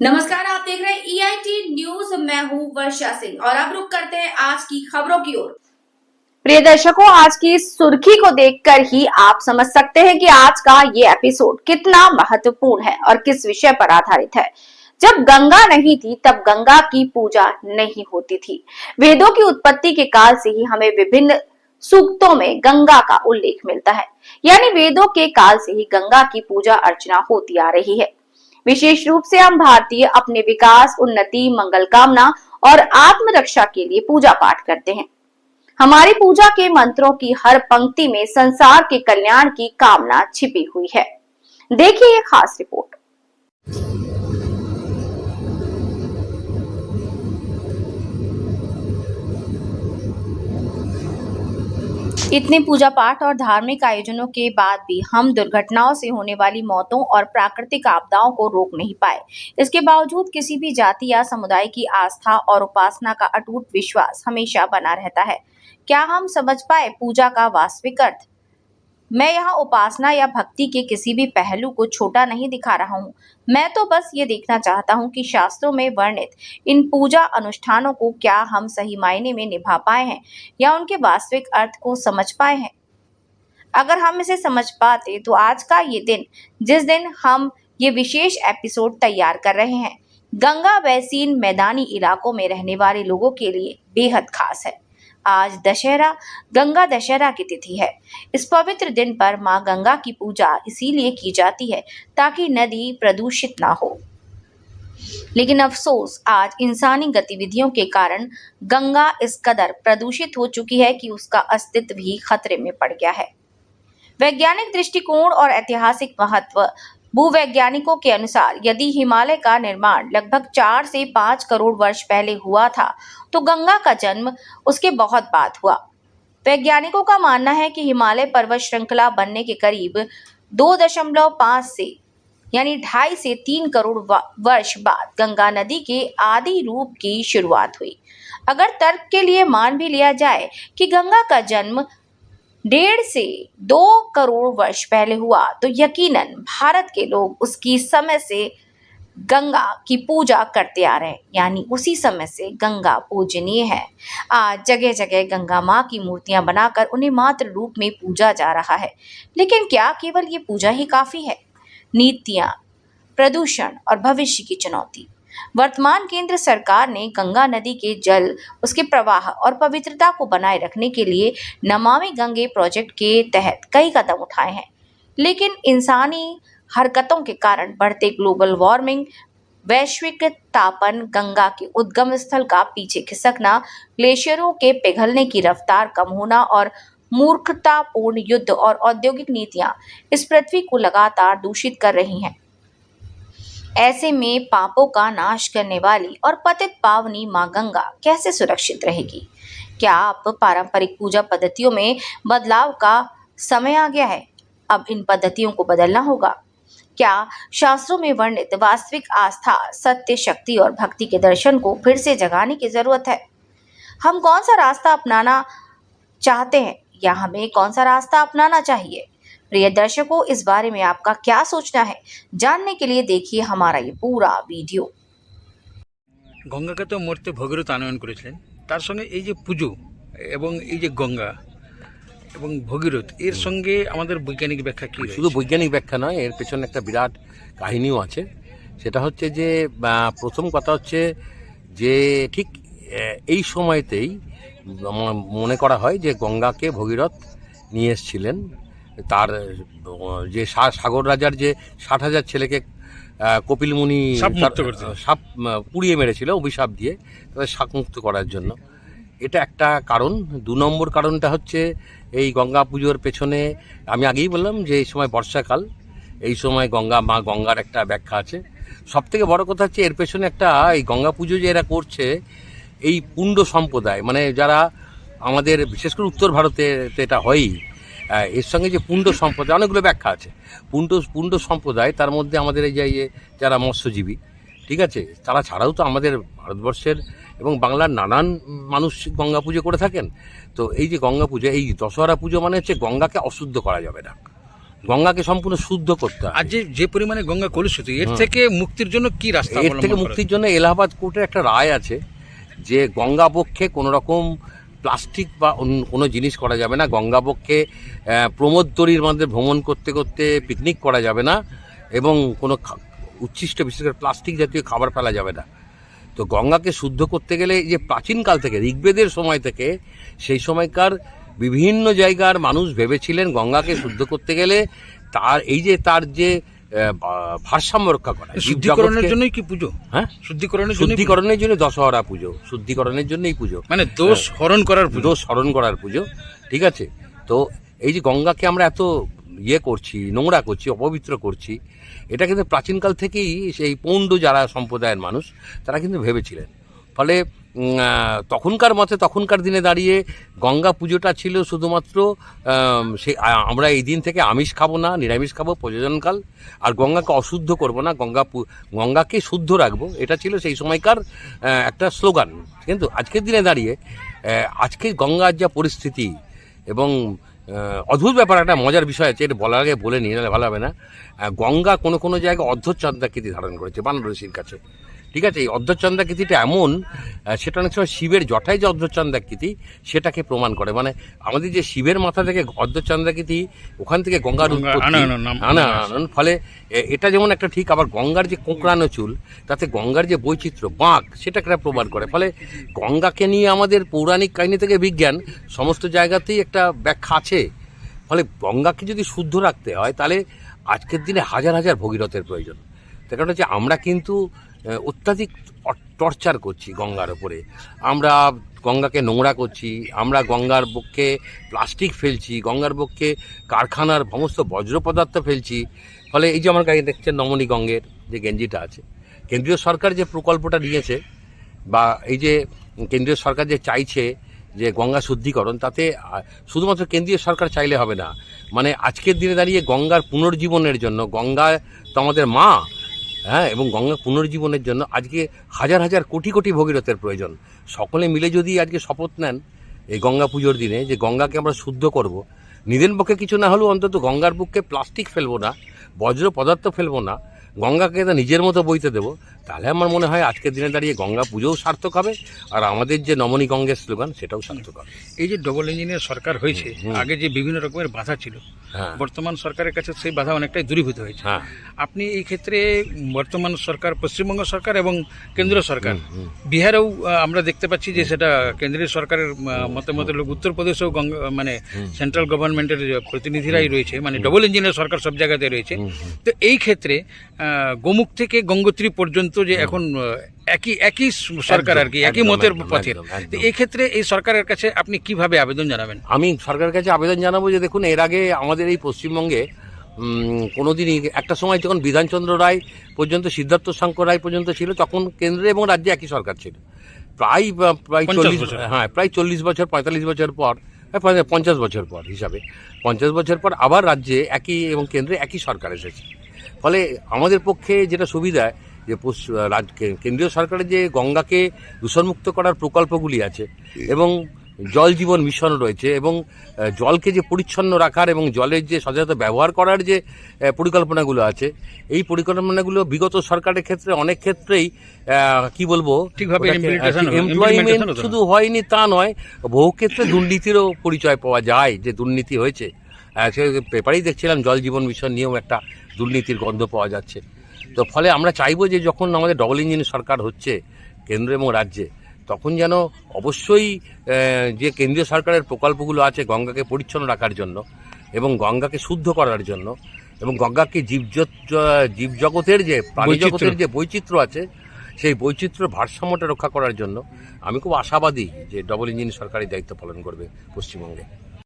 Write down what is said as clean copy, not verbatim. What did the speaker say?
नमस्कार, आप देख रहे हैं EIT न्यूज। मैं हूं वर्षा सिंह और अब रुक करते हैं आज की खबरों की ओर। प्रिय दर्शकों, आज की सुर्खी को देखकर ही आप समझ सकते हैं कि आज का ये एपिसोड कितना महत्वपूर्ण है और किस विषय पर आधारित है। जब गंगा नहीं थी तब गंगा की पूजा नहीं होती थी। वेदों की उत्पत्ति के काल से ही हमें विभिन्न सूक्तों में गंगा का उल्लेख मिलता है, यानी वेदों के काल से ही गंगा की पूजा अर्चना होती आ रही है। विशेष रूप से हम भारतीय अपने विकास, उन्नति, मंगल कामना और आत्मरक्षा के लिए पूजा पाठ करते हैं। हमारी पूजा के मंत्रों की हर पंक्ति में संसार के कल्याण की कामना छिपी हुई है। देखिए ये खास रिपोर्ट। इतने पूजा पाठ और धार्मिक आयोजनों के बाद भी हम दुर्घटनाओं से होने वाली मौतों और प्राकृतिक आपदाओं को रोक नहीं पाए। इसके बावजूद किसी भी जाति या समुदाय की आस्था और उपासना का अटूट विश्वास हमेशा बना रहता है। क्या हम समझ पाए पूजा का वास्तविक अर्थ? मैं यहाँ उपासना या भक्ति के किसी भी पहलू को छोटा नहीं दिखा रहा हूँ। मैं तो बस ये देखना चाहता हूँ कि शास्त्रों में वर्णित इन पूजा अनुष्ठानों को क्या हम सही मायने में निभा पाए हैं या उनके वास्तविक अर्थ को समझ पाए हैं। अगर हम इसे समझ पाते तो आज का ये दिन, जिस दिन हम ये विशेष एपिसोड तैयार कर रहे हैं, गंगा बैसिन मैदानी इलाकों में रहने वाले लोगों के लिए बेहद खास है। आज दशहरा, गंगा दशहरा की तिथि है। इस पवित्र दिन पर मां गंगा की पूजा इसीलिए की जाती है ताकि नदी प्रदूषित ना हो। लेकिन अफसोस, आज इंसानी गतिविधियों के कारण गंगा इस कदर प्रदूषित हो चुकी है कि उसका अस्तित्व भी खतरे में पड़ गया है। वैज्ञानिक दृष्टिकोण और ऐतिहासिक महत्व। भूवैज्ञानिकों के अनुसार यदि हिमालय का निर्माण लगभग 4 से 5 करोड़ वर्ष पहले हुआ था, तो गंगा का जन्म उसके बहुत बाद हुआ। वैज्ञानिकों का मानना है कि हिमालय पर्वत श्रृंखला बनने के करीब 2.5 से यानी 2.5 से 3 करोड़ वर्ष बाद गंगा नदी के आदि रूप की शुरुआत हुई। अगर तर्क के लिए मान भी लिया जाए कि गंगा का जन्म 1.5 से 2 करोड़ वर्ष पहले हुआ, तो यकीनन भारत के लोग उसकी समय से गंगा की पूजा करते आ रहे हैं, यानी उसी समय से गंगा पूजनीय है। आज जगह जगह गंगा माँ की मूर्तियां बनाकर उन्हें मात्र रूप में पूजा जा रहा है। लेकिन क्या केवल ये पूजा ही काफी है? नीतियां, प्रदूषण और भविष्य की चुनौती। वर्तमान केंद्र सरकार ने गंगा नदी के जल, उसके प्रवाह और पवित्रता को बनाए रखने के लिए नमामि गंगे प्रोजेक्ट के तहत कई कदम उठाए हैं। लेकिन इंसानी हरकतों के कारण बढ़ते ग्लोबल वार्मिंग, वैश्विक तापन, गंगा के उद्गम स्थल का पीछे खिसकना, ग्लेशियरों के पिघलने की रफ्तार कम होना और मूर्खतापूर्ण युद्ध और औद्योगिक नीतियां इस पृथ्वी को लगातार दूषित कर रही हैं। ऐसे में पापों का नाश करने वाली और पतित पावनी मां गंगा कैसे सुरक्षित रहेगी? क्या अब पारंपरिक पूजा पद्धतियों में बदलाव का समय आ गया है? अब इन पद्धतियों को बदलना होगा। क्या शास्त्रों में वर्णित वास्तविक आस्था, सत्य, शक्ति और भक्ति के दर्शन को फिर से जगाने की जरूरत है? हम कौन सा रास्ता अपनाना चाहते हैं या हमें कौन सा रास्ता अपनाना चाहिए? प्रिय दर्शकों, इस बारे में आपका क्या सोचना है? जानने के लिए देखिए हमारा ये पूरा वीडियो। गंगाके तो मूर्ति भगीरथ आनयन करेছিলেন, তার সঙ্গে এই যে পুজো এবং এই যে গঙ্গা এবং ভগীরথ এর সঙ্গে আমাদের বৈজ্ঞানিক ব্যাখ্যা কি? শুধু বৈজ্ঞানিক ব্যাখ্যা নয়, এর পেছনে একটা বিরাট কাহিনীও আছে। সেটা হচ্ছে যে প্রথম কথা হচ্ছে যে ঠিক এই সময়তেই মনে করা হয় যে গঙ্গাকে ভগীরথ নিয়ে এসেছিলেন। তার যে সাগর রাজার যে 60,000 ছেলেকে কপিল মুনি সাপ পুড়িয়ে মেরেছিল অভিশাপ দিয়ে, তাদের শাপমুক্ত করার জন্য। এটা একটা কারণ। 2 নম্বর কারণটা হচ্ছে এই গঙ্গা পুজোর পেছনে আমি আগেই বললাম যে এই সময় বর্ষাকাল, এই সময় মা গঙ্গার একটা ব্যাখ্যা আছে। সবথেকে বড় কথা হচ্ছে এর পেছনে একটা, এই গঙ্গা পুজো যে এরা করছে, এই পুণ্ড সম্প্রদায়, মানে যারা আমাদের বিশেষ করে উত্তর ভারতে এটা হয়ই, এর সঙ্গে যে পুণ্ড সম্প্রদায়, অনেকগুলো ব্যাখ্যা আছে। পুণ্ড সম্প্রদায়, তার মধ্যে আমাদের এই যে যারা মৎস্যজীবী, ঠিক আছে, তারা ছাড়াও তো আমাদের ভারতবর্ষের এবং বাংলার নানান মানুষ গঙ্গা পুজো করে থাকেন। তো এই যে গঙ্গা পুজো, এই দশহরা পুজো মানে হচ্ছে গঙ্গাকে অশুদ্ধ করা যাবে না, গঙ্গাকে সম্পূর্ণ শুদ্ধ করতে হবে। আর যে পরিমাণে গঙ্গা কলুষিত, এর থেকে মুক্তির জন্য কি রাস্তা এর থেকে মুক্তির জন্য এলাহাবাদ কোর্টের একটা রায় আছে যে গঙ্গা বক্ষে কোনো রকম প্লাস্টিক বা কোনো জিনিস করা যাবে না, গঙ্গা বক্ষে প্রমোদতরীর মধ্যে ভ্রমণ করতে করতে পিকনিক করা যাবে না, এবং কোনো উচ্ছিষ্ট বিশেষ করে প্লাস্টিক জাতীয় খাবার ফেলা যাবে না। তো গঙ্গাকে শুদ্ধ করতে গেলে যে প্রাচীনকাল থেকে ঋগ্বেদের সময় থেকে সেই সময়কার বিভিন্ন জায়গার মানুষ ভেবেছিলেন গঙ্গাকে শুদ্ধ করতে গেলে তার যে ভারসাম্য রক্ষা করা, শুদ্ধিকরণের জন্যই কি পুজো? হ্যাঁ, শুদ্ধিকরণের জন্য দশহরা পুজো, শুদ্ধিকরণের জন্যই পুজো, মানে দোষ হরণ করার পুজো। ঠিক আছে, তো এই যে গঙ্গাকে আমরা এত করছি, নোংরা করছি, অপবিত্র করছি, এটা কিন্তু প্রাচীনকাল থেকেই সেই পৌণ্ড যারা সম্প্রদায়ের মানুষ তারা কিন্তু ভেবেছিলেন। ফলে তখনকার দিনে দাঁড়িয়ে গঙ্গা পুজোটা ছিল শুধুমাত্র আমরা এই দিন থেকে আমিষ খাবো না, নিরামিষ খাবো প্রয়োজনকাল, আর গঙ্গাকে অশুদ্ধ করব না, গঙ্গাকে শুদ্ধ রাখবো, এটা ছিল সেই সময়কার একটা স্লোগান। কিন্তু আজকের দিনে দাঁড়িয়ে আজকে গঙ্গার যা পরিস্থিতি, এবং অদ্ভুত ব্যাপার, একটা মজার বিষয় আছে, এটা বলার আগে বলে নিয়ে ভালো হবে না। গঙ্গা কোনো জায়গায় অর্ধচন্দ্রাকৃতি ধারণ করেছে বানরসির কাছে। ঠিক আছে, এই অর্ধচন্দ্রাকৃতিটা এমন, সেটা অনেক সময় শিবের জটায় যে অর্ধচন্দ্রাকৃতি সেটাকে প্রমাণ করে। মানে আমাদের যে শিবের মাথা থেকে অর্ধচন্দ্রাকৃতি, ওখান থেকে গঙ্গার উৎপত্তি, ফলে এটা যেমন একটা ঠিক, আবার গঙ্গার যে কোঁকড়ানো চুল, তাতে গঙ্গার যে বৈচিত্র্য বাঁক, সেটাকে প্রমাণ করে। ফলে গঙ্গাকে নিয়ে আমাদের পৌরাণিক কাহিনী থেকে বিজ্ঞান সমস্ত জায়গাতেই একটা ব্যাখ্যা আছে। ফলে গঙ্গাকে যদি শুদ্ধ রাখতে হয় তাহলে আজকের দিনে হাজার হাজার ভগীরথের প্রয়োজন। তার কারণ হচ্ছে আমরা কিন্তু অত্যাধিক টর্চার করছি গঙ্গার ওপরে, আমরা গঙ্গাকে নোংরা করছি, আমরা গঙ্গার বক্ষে প্লাস্টিক ফেলছি, গঙ্গার বক্ষে কারখানার সমস্ত বজ্র পদার্থ ফেলছি। ফলে এই যে আমার গায়ে দেখছেন নমনী গঙ্গের যে গেঞ্জিটা আছে, কেন্দ্রীয় সরকার যে প্রকল্পটা নিয়েছে, বা এই যে কেন্দ্রীয় সরকার যে চাইছে যে গঙ্গা শুদ্ধিকরণ, তাতে শুধুমাত্র কেন্দ্রীয় সরকার চাইলে হবে না, মানে আজকের দিনে দাঁড়িয়ে গঙ্গার পুনর্জীবনের জন্য, গঙ্গা তো আমাদের মা, হ্যাঁ, এবং গঙ্গা পুনর্জীবনের জন্য আজকে হাজার হাজার কোটি কোটি ভগীরথের প্রয়োজন। সকলে মিলে যদি আজকে শপথ নেন এই গঙ্গা পুজোর দিনে যে গঙ্গাকে আমরা শুদ্ধ করব, নিজের পক্ষে কিছু না হলেও অন্তত গঙ্গার বুকে প্লাস্টিক ফেলবো না, বজ্র পদার্থ ফেলবো না, গঙ্গাকে তা নিজের মতো বইতে দেবো, তাহলে আমার মনে হয় আজকের দিনে দাঁড়িয়ে গঙ্গা পুজোও সার্থক হবে, আর আমাদের যে নমনী গঙ্গের স্লোগান সেটাও সার্থক হবে। এই যে ডবল ইঞ্জিনের সরকার হয়েছে, আগে যে বিভিন্ন রকমের বাধা ছিল, বর্তমান সরকারের কাছে সেই বাধা অনেকটাই দূরীভূত হয়েছে। আপনি এই ক্ষেত্রে বর্তমান সরকার, পশ্চিমবঙ্গ সরকার এবং কেন্দ্রীয় সরকার, বিহারেও আমরা দেখতে পাচ্ছি যে সেটা কেন্দ্রীয় সরকারের মতে লোক, উত্তরপ্রদেশেও মানে সেন্ট্রাল গভর্নমেন্টের প্রতিনিধিরাই রয়েছে, মানে ডবল ইঞ্জিনের সরকার সব জায়গাতে রয়েছে। তো এই ক্ষেত্রে গোমুখ থেকে গঙ্গোত্রী পর্যন্ত যে এখন একই সরকার আর কি, একই মতের পথে, তো এই ক্ষেত্রে এই সরকারের কাছে আপনি কিভাবে আবেদন জানাবেন? আমি সরকারের কাছে আবেদন জানাবো যে দেখুন, এর আগে আমাদের এই পশ্চিমবঙ্গে কোনোদিনই একটা সময় যখন বিধানচন্দ্র রায় পর্যন্ত, সিদ্ধার্থ শঙ্কর রায় পর্যন্ত ছিল, তখন কেন্দ্রে এবং রাজ্যে একই সরকার ছিল। প্রায় 40 বছর 45 বছর পর, 50 বছর পর হিসাবে 50 বছর পর আবার রাজ্যে একই এবং কেন্দ্রে একই সরকার এসেছে। ফলে আমাদের পক্ষে যেটা সুবিধা, যে কেন্দ্রীয় সরকারের যে গঙ্গাকে দূষণমুক্ত করার প্রকল্পগুলি আছে, এবং জল জীবন মিশন রয়েছে, এবং জলকে যে পরিচ্ছন্ন রাখার এবং জলের যে সচেতন ব্যবহার করার যে পরিকল্পনাগুলো আছে, এই পরিকল্পনাগুলো বিগত সরকারের ক্ষেত্রে অনেক ক্ষেত্রেই কি বলবো, ঠিকভাবে এমপ্লয়মেন্ট শুধু হয়নি তা নয়, বহু ক্ষেত্রে দুর্নীতিরও পরিচয় পাওয়া যায়, যে দুর্নীতি হয়েছে। সে পেপারেই দেখছিলাম জল জীবন মিশন নিয়েও একটা দুর্নীতির গন্ধ পাওয়া যাচ্ছে। তো ফলে আমরা চাইবো যে যখন আমাদের ডবল ইঞ্জিন সরকার হচ্ছে কেন্দ্র এবং রাজ্যে, তখন যেন অবশ্যই যে কেন্দ্রীয় সরকারের প্রকল্পগুলো আছে গঙ্গাকে পরিচ্ছন্ন রাখার জন্য এবং গঙ্গাকে শুদ্ধ করার জন্য, এবং গঙ্গাকে জীবজগতের যে প্রাণী জগতের যে বৈচিত্র্য আছে, সেই বৈচিত্র্য ভারসাম্যটা রক্ষা করার জন্য আমি খুব আশাবাদী যে ডবল ইঞ্জিন সরকারি দায়িত্ব পালন করবে পশ্চিমবঙ্গে।